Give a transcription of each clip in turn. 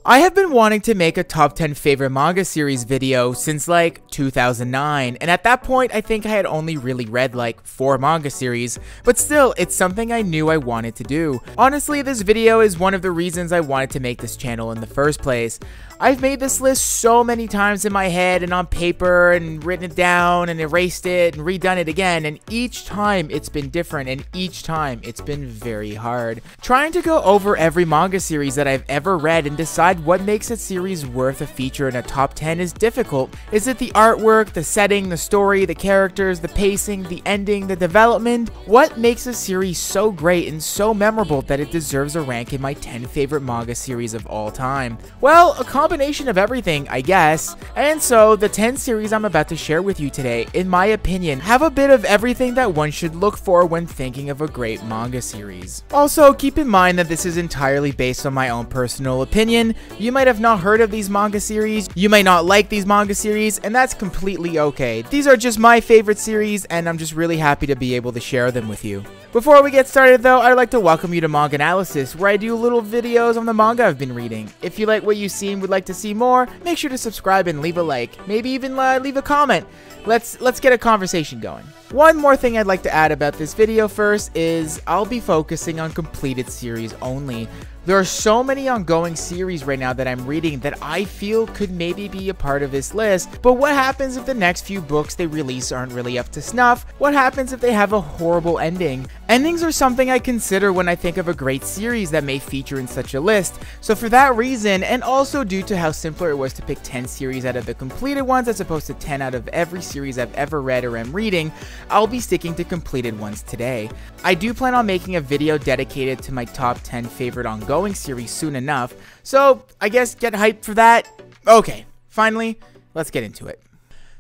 I have been wanting to make a top 10 favorite manga series video since like 2009, and at that point I think I had only really read like 4 manga series, but still, it's something I knew I wanted to do. Honestly, this video is one of the reasons I wanted to make this channel in the first place. I've made this list so many times in my head and on paper and written it down and erased it and redone it again, and each time it's been different and each time it's been very hard. Trying to go over every manga series that I've ever read and decide what makes a series worth a feature in a top 10 is difficult. Is it the artwork, the setting, the story, the characters, the pacing, the ending, the development? What makes a series so great and so memorable that it deserves a rank in my 10 favorite manga series of all time? Well, a combination of everything, I guess. And so, the 10 series I'm about to share with you today, in my opinion, have a bit of everything that one should look for when thinking of a great manga series. Also, keep in mind that this is entirely based on my own personal opinion. You might have not heard of these manga series, you might not like these manga series, and that's completely okay. These are just my favorite series, and I'm just really happy to be able to share them with you. Before we get started though, I'd like to welcome you to MangAnalysis, where I do little videos on the manga I've been reading. If you like what you see and would like to see more, make sure to subscribe and leave a like, maybe even leave a comment. Let's get a conversation going. One more thing I'd like to add about this video first is I'll be focusing on completed series only. There are so many ongoing series right now that I'm reading that I feel could maybe be a part of this list, but what happens if the next few books they release aren't really up to snuff? What happens if they have a horrible ending? Endings are something I consider when I think of a great series that may feature in such a list, so for that reason, and also due to how simpler it was to pick 10 series out of the completed ones as opposed to 10 out of every series I've ever read or am reading, I'll be sticking to completed ones today. I do plan on making a video dedicated to my top 10 favorite ongoing series soon enough, so I guess get hyped for that. Okay, finally, let's get into it.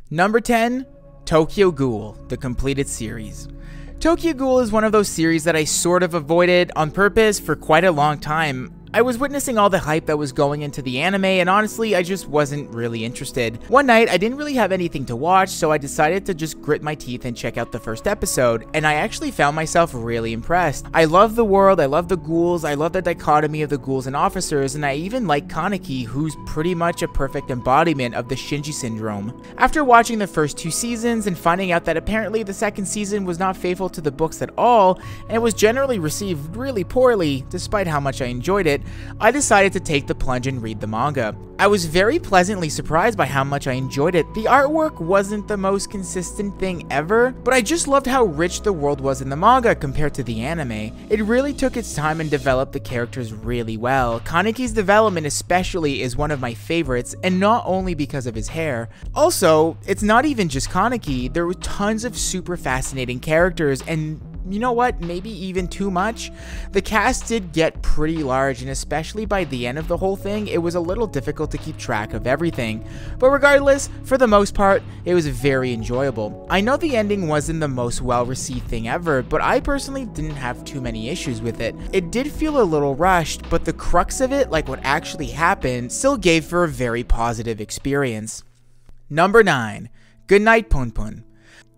Number 10, Tokyo Ghoul, the completed series. Tokyo Ghoul is one of those series that I sort of avoided on purpose for quite a long time. I was witnessing all the hype that was going into the anime, and honestly, I just wasn't really interested. One night, I didn't really have anything to watch, so I decided to just grit my teeth and check out the first episode, and I actually found myself really impressed. I love the world, I love the ghouls, I love the dichotomy of the ghouls and officers, and I even like Kaneki, who's pretty much a perfect embodiment of the Shinji syndrome. After watching the first 2 seasons and finding out that apparently the second season was not faithful to the books at all, and it was generally received really poorly, despite how much I enjoyed it, I decided to take the plunge and read the manga. I was very pleasantly surprised by how much I enjoyed it. The artwork wasn't the most consistent thing ever, but I just loved how rich the world was in the manga compared to the anime. It really took its time and developed the characters really well. Kaneki's development especially is one of my favorites, and not only because of his hair. Also, it's not even just Kaneki, there were tons of super fascinating characters, and you know what, maybe even too much? The cast did get pretty large, and especially by the end of the whole thing, it was a little difficult to keep track of everything. But regardless, for the most part, it was very enjoyable. I know the ending wasn't the most well-received thing ever, but I personally didn't have too many issues with it. It did feel a little rushed, but the crux of it, like what actually happened, still gave for a very positive experience. Number 9, Goodnight Pompon.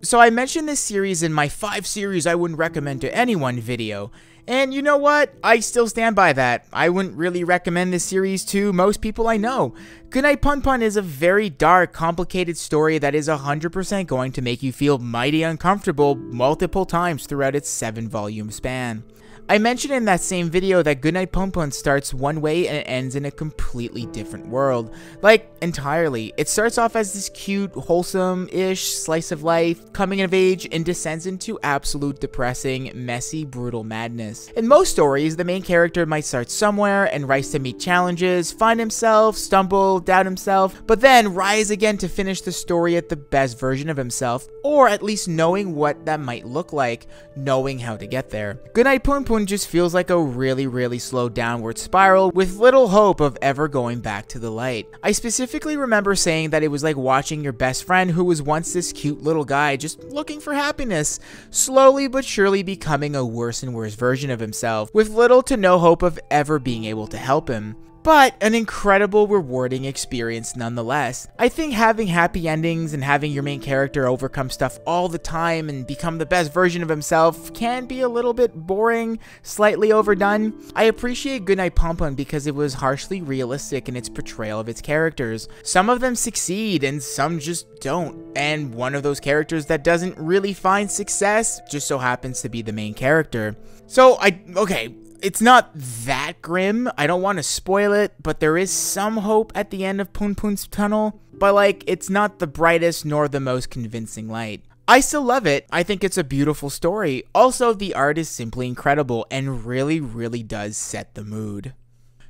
So I mentioned this series in my 5 series I wouldn't recommend to anyone video, and you know what? I still stand by that. I wouldn't really recommend this series to most people I know. Goodnight Pompon is a very dark, complicated story that is 100% going to make you feel mighty uncomfortable multiple times throughout its 7-volume span. I mentioned in that same video that Goodnight Pompon starts one way and it ends in a completely different world. Like, entirely. It starts off as this cute, wholesome-ish slice of life, coming of age, and descends into absolute depressing, messy, brutal madness. In most stories, the main character might start somewhere and rise to meet challenges, find himself, stumble, doubt himself, but then rise again to finish the story at the best version of himself, or at least knowing what that might look like, knowing how to get there. Goodnight Pompon just feels like a really slow downward spiral with little hope of ever going back to the light. I specifically remember saying that it was like watching your best friend who was once this cute little guy just looking for happiness, slowly but surely becoming a worse and worse version of himself, with little to no hope of ever being able to help him. but an incredible, rewarding experience nonetheless. I think having happy endings and having your main character overcome stuff all the time and become the best version of himself can be a little bit boring, slightly overdone. I appreciate Goodnight Pompon because it was harshly realistic in its portrayal of its characters. Some of them succeed and some just don't, and one of those characters that doesn't really find success just so happens to be the main character. So okay, it's not that grim. I don't want to spoil it, but there is some hope at the end of Punpun's tunnel. But like, it's not the brightest nor the most convincing light. I still love it. I think it's a beautiful story. Also, the art is simply incredible and really does set the mood.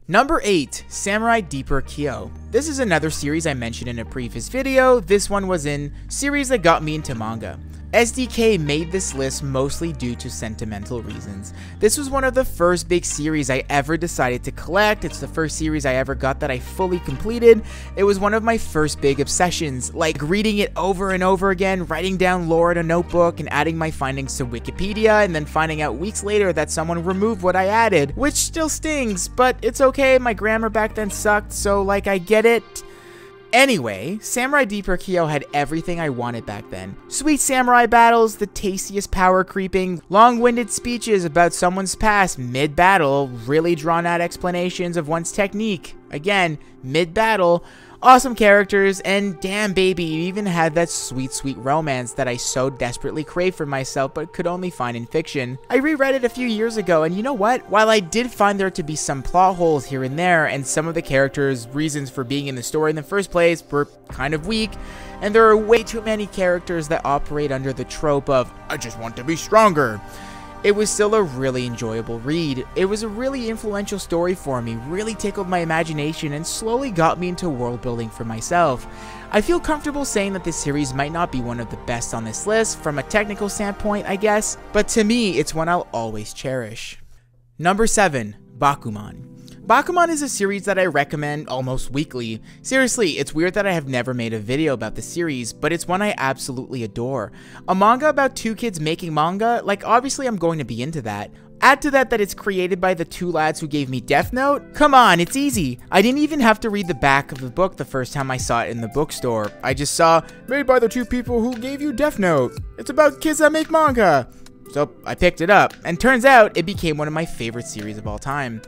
Number 8, Samurai Deeper Kyo. This is another series I mentioned in a previous video. This one was in series that got me into manga. SDK made this list mostly due to sentimental reasons. This was one of the first big series I ever decided to collect. It's the first series I ever got that I fully completed. It was one of my first big obsessions, like reading it over and over again, writing down lore in a notebook and adding my findings to Wikipedia, and then finding out weeks later that someone removed what I added, which still stings, but it's okay, my grammar back then sucked, so like I get it. Anyway, Samurai Deeper Kyo had everything I wanted back then. Sweet samurai battles, the tastiest power creeping, long-winded speeches about someone's past mid-battle, really drawn-out explanations of one's technique, again, mid-battle, awesome characters, and damn baby, you even had that sweet romance that I so desperately crave for myself but could only find in fiction. I reread it a few years ago, and you know what? While I did find there to be some plot holes here and there, and some of the characters' reasons for being in the story in the first place were kind of weak, and there are way too many characters that operate under the trope of, I just want to be stronger, it was still a really enjoyable read. It was a really influential story for me, really tickled my imagination, and slowly got me into world building for myself. I feel comfortable saying that this series might not be one of the best on this list, from a technical standpoint I guess, but to me it's one I'll always cherish. Number 7, Bakuman. Bakuman is a series that I recommend almost weekly. Seriously, it's weird that I have never made a video about the series, but it's one I absolutely adore. A manga about two kids making manga, like obviously I'm going to be into that. Add to that it's created by the two lads who gave me Death Note. Come on, it's easy. I didn't even have to read the back of the book the first time I saw it in the bookstore. I just saw, made by the two people who gave you Death Note. It's about kids that make manga. So I picked it up, and turns out it became one of my favorite series of all time.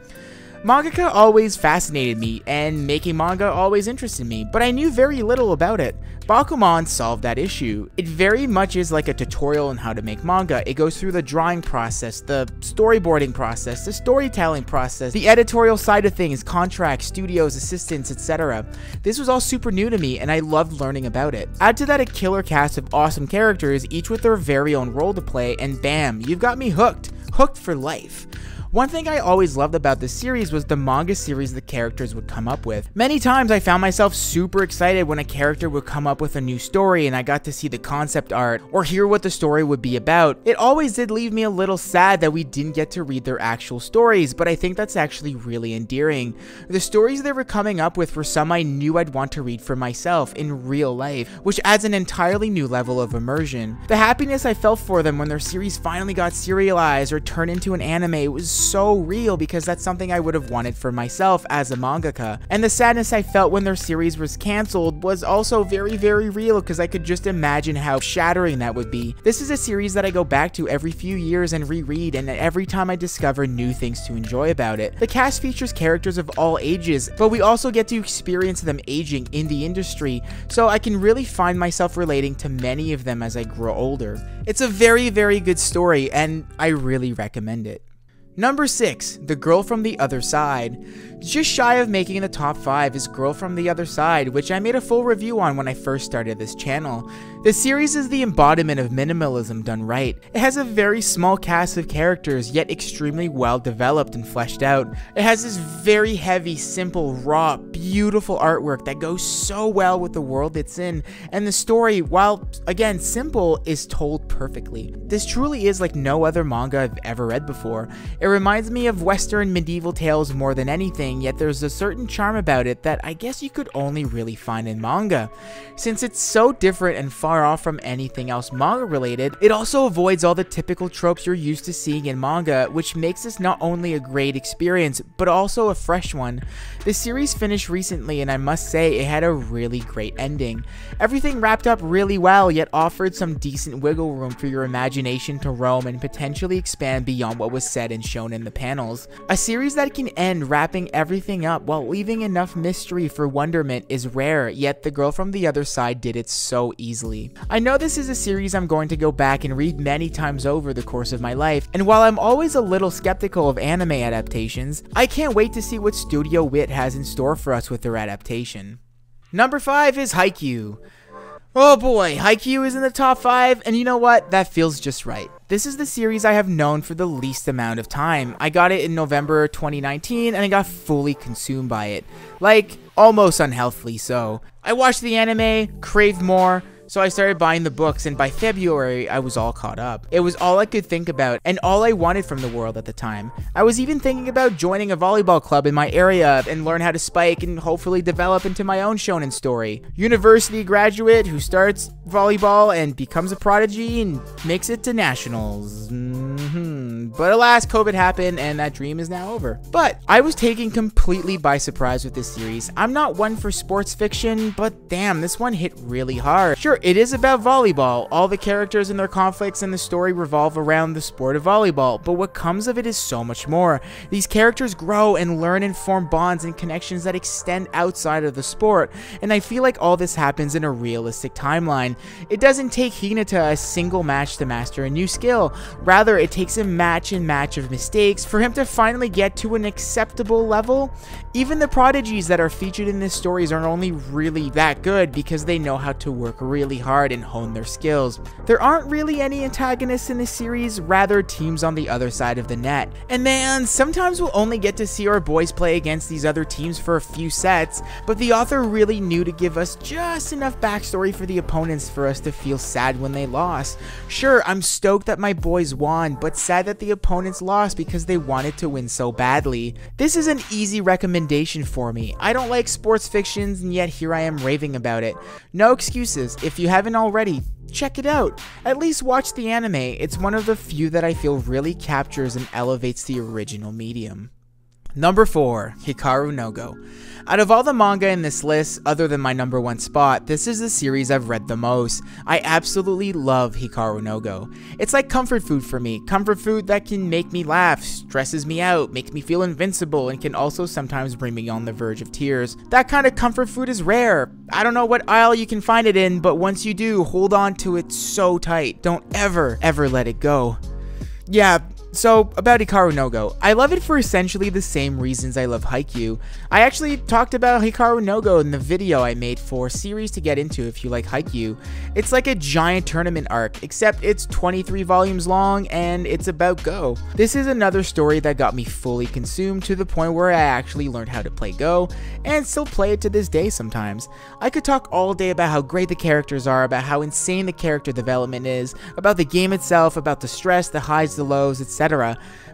Mangaka always fascinated me, and making manga always interested me, but I knew very little about it. Bakuman solved that issue. It very much is like a tutorial on how to make manga. It goes through the drawing process, the storyboarding process, the storytelling process, the editorial side of things, contracts, studios, assistants, etc. This was all super new to me, and I loved learning about it. Add to that a killer cast of awesome characters, each with their very own role to play, and bam, you've got me hooked. Hooked for life. One thing I always loved about this series was the manga series the characters would come up with. Many times I found myself super excited when a character would come up with a new story and I got to see the concept art or hear what the story would be about. It always did leave me a little sad that we didn't get to read their actual stories, but I think that's actually really endearing. The stories they were coming up with were some I knew I'd want to read for myself in real life, which adds an entirely new level of immersion. The happiness I felt for them when their series finally got serialized or turned into an anime was so real because that's something I would have wanted for myself as a mangaka. And the sadness I felt when their series was cancelled was also very real because I could just imagine how shattering that would be. This is a series that I go back to every few years and reread, and every time I discover new things to enjoy about it. The cast features characters of all ages, but we also get to experience them aging in the industry, so I can really find myself relating to many of them as I grow older. It's a very good story, and I really recommend it. Number 6, The Girl from the Other Side. Just shy of making the top 5 is Girl from the Other Side, which I made a full review on when I first started this channel. The series is the embodiment of minimalism done right. It has a very small cast of characters, yet extremely well developed and fleshed out. It has this very heavy, simple, raw, beautiful artwork that goes so well with the world it's in, and the story, while again simple, is told perfectly. This truly is like no other manga I've ever read before. It reminds me of Western medieval tales more than anything, yet there's a certain charm about it that I guess you could only really find in manga. Since it's so different and far off from anything else manga related, it also avoids all the typical tropes you're used to seeing in manga, which makes this not only a great experience, but also a fresh one. The series finished recently, and I must say it had a really great ending. Everything wrapped up really well, yet offered some decent wiggle room for your imagination to roam and potentially expand beyond what was said and shown in the panels. A series that can end wrapping everything up while leaving enough mystery for wonderment is rare, yet the girl from the other side did it so easily. I know this is a series I'm going to go back and read many times over the course of my life, and while I'm always a little skeptical of anime adaptations, I can't wait to see what Studio Wit has in store for us with their adaptation. Number 5 is Haikyuu. Oh boy, Haikyuu is in the top 5, and you know what? That feels just right. This is the series I have known for the least amount of time. I got it in November 2019, and I got fully consumed by it. Like, almost unhealthily so. I watched the anime, craved more, so I started buying the books, and by February, I was all caught up. It was all I could think about, and all I wanted from the world at the time. I was even thinking about joining a volleyball club in my area and learn how to spike and hopefully develop into my own shonen story. University graduate who starts volleyball and becomes a prodigy and makes it to nationals. But alas, COVID happened and that dream is now over. But I was taken completely by surprise with this series. I'm not one for sports fiction, but damn, this one hit really hard. Sure, it is about volleyball. All the characters and their conflicts in the story revolve around the sport of volleyball, but what comes of it is so much more. These characters grow and learn and form bonds and connections that extend outside of the sport, and I feel like all this happens in a realistic timeline. It doesn't take Hinata a single match to master a new skill. Rather, it takes a match and match of mistakes for him to finally get to an acceptable level. Even the prodigies that are featured in this stories aren't only really that good because they know how to work really hard and hone their skills. There aren't really any antagonists in this series, rather teams on the other side of the net. And man, sometimes we'll only get to see our boys play against these other teams for a few sets, but the author really knew to give us just enough backstory for the opponents for us to feel sad when they lost. Sure, I'm stoked that my boys won, but sad that the opponents lost because they wanted to win so badly. This is an easy recommendation for me. I don't like sports fictions, and yet here I am raving about it. No excuses. If you haven't already, check it out. At least watch the anime. It's one of the few that I feel really captures and elevates the original medium. Number 4, Hikaru no Go. Out of all the manga in this list, other than my number 1 spot, this is the series I've read the most. I absolutely love Hikaru no Go. It's like comfort food for me. Comfort food that can make me laugh, stresses me out, makes me feel invincible, and can also sometimes bring me on the verge of tears. That kind of comfort food is rare. I don't know what aisle you can find it in, but once you do, hold on to it so tight. Don't ever let it go. Yeah. So, about Hikaru no Go, I love it for essentially the same reasons I love Haikyuu. I actually talked about Hikaru no Go in the video I made for series to get into if you like Haikyuu. It's like a giant tournament arc, except it's 23 volumes long and it's about Go. This is another story that got me fully consumed to the point where I actually learned how to play Go, and still play it to this day sometimes. I could talk all day about how great the characters are, about how insane the character development is, about the game itself, about the stress, the highs, the lows, etc.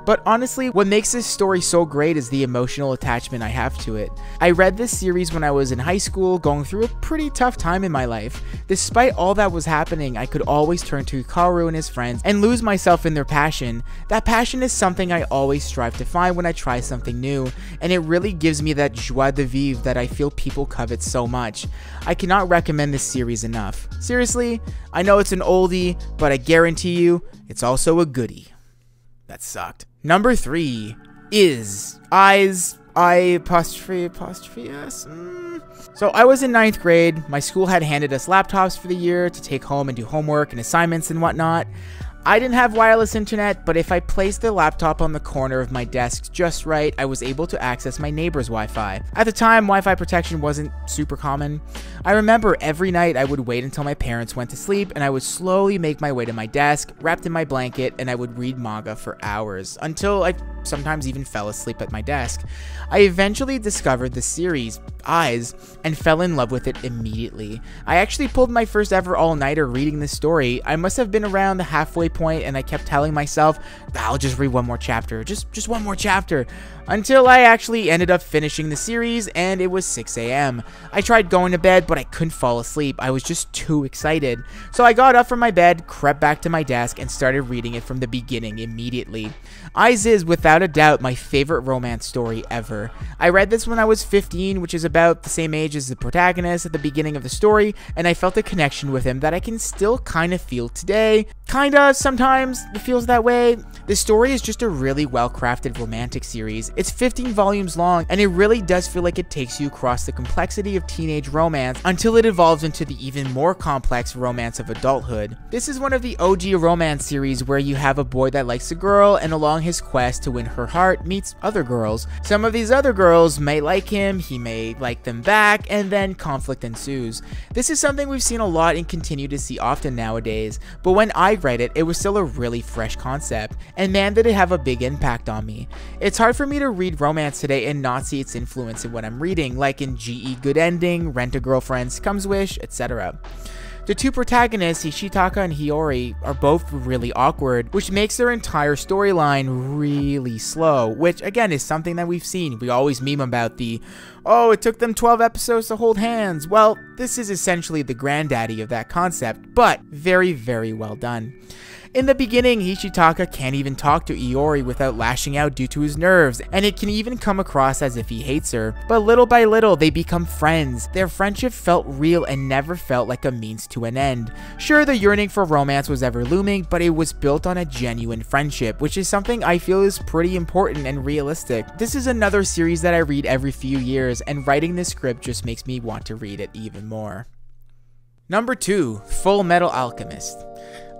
But honestly, what makes this story so great is the emotional attachment I have to it. I read this series when I was in high school, going through a pretty tough time in my life. Despite all that was happening, I could always turn to Hikaru and his friends and lose myself in their passion. That passion is something I always strive to find when I try something new, and it really gives me that joie de vivre that I feel people covet so much. I cannot recommend this series enough. Seriously, I know it's an oldie, but I guarantee you, it's also a goodie. That sucked. Number 3 is I''s. So I was in 9th grade. My school had handed us laptops for the year to take home and do homework and assignments and whatnot. I didn't have wireless internet, but if I placed the laptop on the corner of my desk just right, I was able to access my neighbor's Wi-Fi. At the time, Wi-Fi protection wasn't super common. I remember every night I would wait until my parents went to sleep, and I would slowly make my way to my desk, wrapped in my blanket, and I would read manga for hours, until I sometimes even fell asleep at my desk. I eventually discovered the series, Eyes, and fell in love with it immediately. I actually pulled my first ever all-nighter reading this story. I must have been around the halfway point, and I kept telling myself, I'll just read one more chapter, just one more chapter, until I actually ended up finishing the series, and it was 6 a.m. I tried going to bed, but I couldn't fall asleep. I was just too excited. So I got up from my bed, crept back to my desk, and started reading it from the beginning immediately. Eyes is, without a doubt, my favorite romance story ever. I read this when I was 15, which is about the same age as the protagonist at the beginning of the story, and I felt a connection with him that I can still kind of feel today. Kinda, sometimes it feels that way. The story is just a really well-crafted romantic series. It's 15 volumes long, and it really does feel like it takes you across the complexity of teenage romance until it evolves into the even more complex romance of adulthood. This is one of the OG romance series where you have a boy that likes a girl, and along his quest to win her heart meets other girls. Some of these other girls may like him, he may like them back, and then conflict ensues. This is something we've seen a lot and continue to see often nowadays, but when I read it, it was still a really fresh concept, and man did it have a big impact on me. It's hard for me to read romance today and not see its influence in what I'm reading, like in GE Good Ending, Rent a Girlfriend, Comes Wish, etc. The two protagonists, Hishitaka and Hiyori, are both really awkward, which makes their entire storyline really slow, which again is something that we've seen. We always meme about the, oh, it took them 12 episodes to hold hands. Well, this is essentially the granddaddy of that concept, but very, very well done. In the beginning, Hishitaka can't even talk to Iori without lashing out due to his nerves, and it can even come across as if he hates her. But little by little, they become friends. Their friendship felt real and never felt like a means to an end. Sure, the yearning for romance was ever looming, but it was built on a genuine friendship, which is something I feel is pretty important and realistic. This is another series that I read every few years, and writing this script just makes me want to read it even more. Number 2, Fullmetal Alchemist.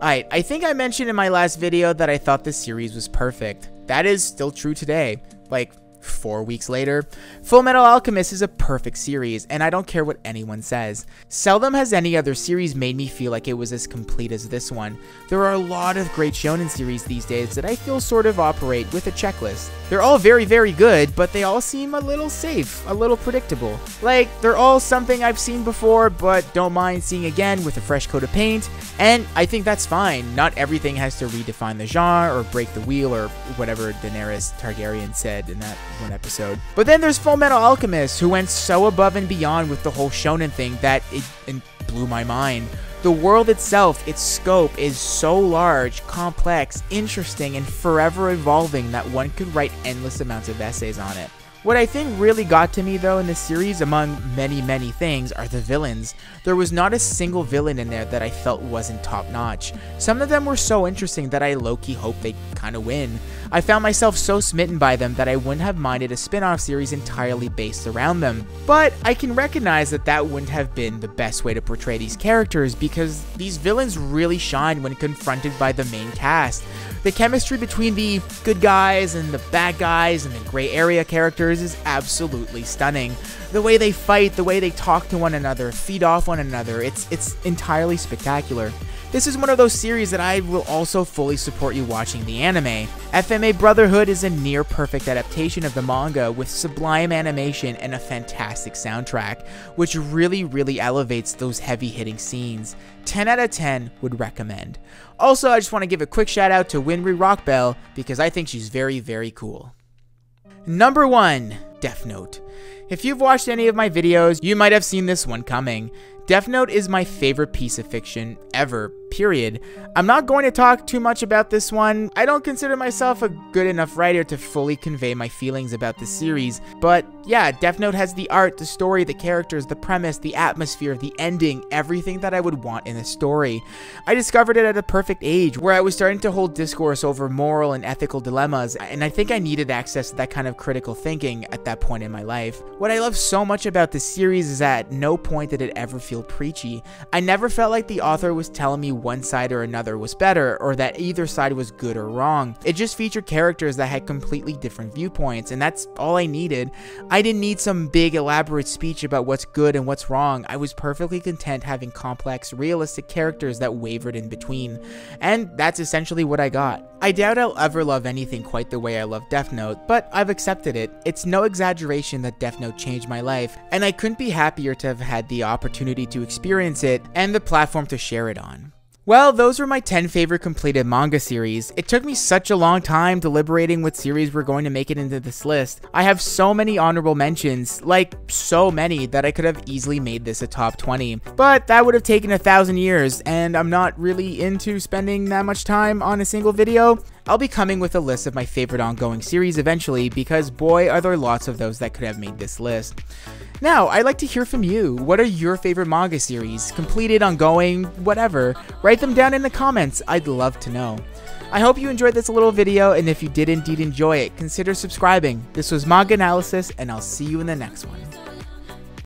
Alright, I think I mentioned in my last video that I thought this series was perfect. That is still true today. Like, 4 weeks later, Fullmetal Alchemist is a perfect series, and I don't care what anyone says. Seldom has any other series made me feel like it was as complete as this one. There are a lot of great shonen series these days that I feel sort of operate with a checklist. They're all very, very good, but they all seem a little safe, a little predictable. Like, they're all something I've seen before, but don't mind seeing again with a fresh coat of paint, and I think that's fine. Not everything has to redefine the genre or break the wheel or whatever Daenerys Targaryen said in that one episode. But then there's Fullmetal Alchemist, who went so above and beyond with the whole shonen thing that it blew my mind. The world itself, its scope, is so large, complex, interesting, and forever evolving that one could write endless amounts of essays on it. What I think really got to me though in this series, among many things, are the villains. There was not a single villain in there that I felt wasn't top notch. Some of them were so interesting that I low-key hoped they kinda win. I found myself so smitten by them that I wouldn't have minded a spin-off series entirely based around them. But I can recognize that that wouldn't have been the best way to portray these characters, because these villains really shine when confronted by the main cast. The chemistry between the good guys and the bad guys and the gray area characters is absolutely stunning. The way they fight, the way they talk to one another, feed off one another, it's entirely spectacular. This is one of those series that I will also fully support you watching the anime. FMA Brotherhood is a near perfect adaptation of the manga with sublime animation and a fantastic soundtrack, which really elevates those heavy-hitting scenes. 10 out of 10 would recommend. Also, I just want to give a quick shout out to Winry Rockbell because I think she's very cool. Number 1, Death Note. If you've watched any of my videos, you might have seen this one coming. Death Note is my favorite piece of fiction ever, period. I'm not going to talk too much about this one. I don't consider myself a good enough writer to fully convey my feelings about this series, but yeah, Death Note has the art, the story, the characters, the premise, the atmosphere, the ending, everything that I would want in a story. I discovered it at a perfect age, where I was starting to hold discourse over moral and ethical dilemmas, and I think I needed access to that kind of critical thinking at that point in my life. What I love so much about this series is that at no point did it ever feel preachy. I never felt like the author was telling me one side or another was better, or that either side was good or wrong. It just featured characters that had completely different viewpoints, and that's all I needed. I didn't need some big elaborate speech about what's good and what's wrong. I was perfectly content having complex, realistic characters that wavered in between, and that's essentially what I got. I doubt I'll ever love anything quite the way I love Death Note, but I've accepted it. It's no exaggeration that Death Note changed my life, and I couldn't be happier to have had the opportunity to experience it and the platform to share it on. Well, those were my 10 favorite completed manga series. It took me such a long time deliberating what series were going to make it into this list. I have so many honorable mentions, like so many that I could have easily made this a top 20. But that would have taken 1,000 years, and I'm not really into spending that much time on a single video. I'll be coming with a list of my favorite ongoing series eventually, because boy are there lots of those that could have made this list. Now, I'd like to hear from you. What are your favorite manga series? Completed, ongoing, whatever. Write them down in the comments. I'd love to know. I hope you enjoyed this little video, and if you did indeed enjoy it, consider subscribing. This was MangAnalysis, and I'll see you in the next one.